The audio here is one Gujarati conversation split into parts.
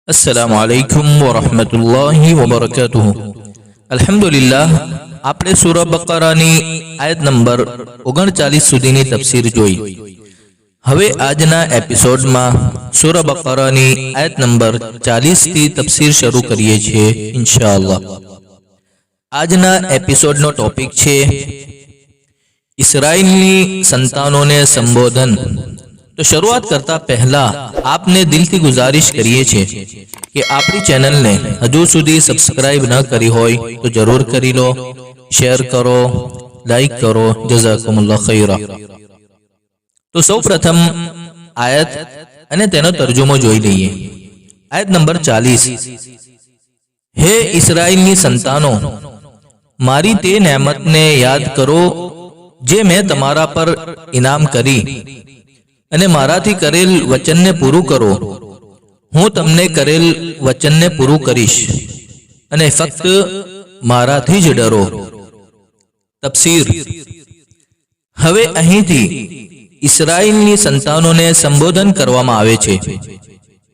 अस्सलामुअलैकुम वरहमतुल्लाहि वबरकातुहु। अल्हम्दुलिल्लाह આપણે સૂરા બકરાની આયત નંબર 39 સુધીની તફસીર જોઈ। હવે આજના એપિસોડમાં સૂરા બકરાની આયત નંબર 40 થી તફસીર શરૂ કરીએ છીએ ઇન્શાઅલ્લાહ। આજના એપિસોડનો ટોપિક છે ઇસ્રાઈલની સંતાનોને સંબોધન। तो शुरुआत करता पहला आपने दिल की गुजारिश करिए छे कि आपनी चैनल ने हजू सुधी सब्सक्राइब न करी होय तो जरूर करी लो, शेयर करो, लाइक करो, जज़ाकुमुल्लाह खैरा। तो सौ प्रथम आयत अने तेनो तर्जुमो जोई लईए। आयत नंबर 40। हे इस्राएलनी संतानो, मारी ते नेमत ने याद करो जे मैं तमारा पर इनाम करी અને મારાથી કરેલ વચનને પૂરું કરો। હું તમને કરેલ વચનને પૂરું કરીશ અને ફક્ત મારાથી જ ડરો। તફસીર। હવે અહીંથી ઇસ્રાઈલની સંતાનોને સંબોધન કરવામાં આવે છે।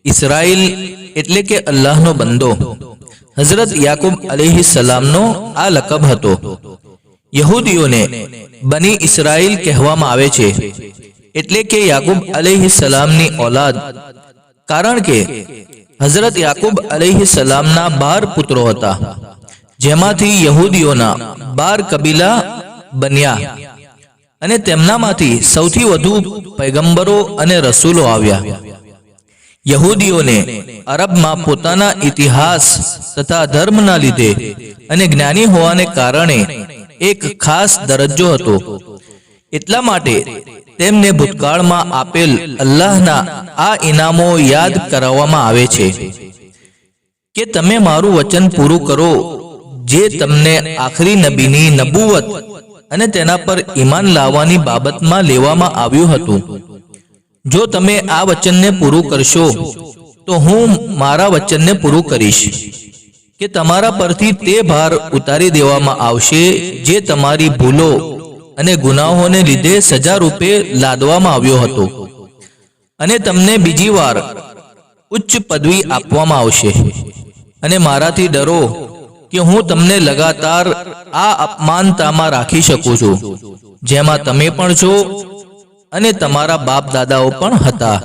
ઇસ્રાઈલ એટલે કે અલ્લાહનો બંદો। હઝરત યાકૂબ અલૈહિસ્સલામનો આ લકબ હતો। યહૂદીઓને બની ઇસ્રાઈલ કહેવામાં આવે છે એટલે કે યાકૂબ અલૈહિસ્સલામની औलाद। કારણ કે હઝરત યાકૂબ અલૈહિસ્સલામના 12 પુત્રો હતા જેમાંથી યહૂદીઓના 12 કબીલા બન્યા અને તેમનામાંથી સૌથી વધુ પૈગંબરો અને રસૂલો આવ્યા। યહૂદીઓને અરબમાં પોતાના ઇતિહાસ તથા ધર્મના લીધે અને જ્ઞાની હોવાને કારણે એક ખાસ દરજ્જો હતો। એટલા માટે તેમને ભૂતકાળમાં આપેલ અલ્લાહના આ ઇનામો યાદ કરાવવામાં આવે છે કે તમે મારું વચન પૂરું કરો જે તમને આખરી નબીની નબુવત અને તેના પર ઈમાન લાવવાની બાબતમાં લેવામાં આવ્યું હતું। જો તમે આ વચનને પૂરું કરશો તો હું મારા વચનને પૂરું કરીશ કે તમારા પરથી તે ભાર ઉતારી દેવામાં આવશે જે તમારી ભૂલો અને ગુનાહોને લીધે સજા રૂપે લાદવામાં આવ્યો હતો અને તમને બીજી વાર ઉચ્ચ પદવી આપવામાં આવશે। અને મારાથી ડરો કે હું તમને લગાતાર આ અપમાનતામાં રાખી શકું છું જેમાં તમે પણ છો અને તમારા બાપ દાદાઓ પણ હતા।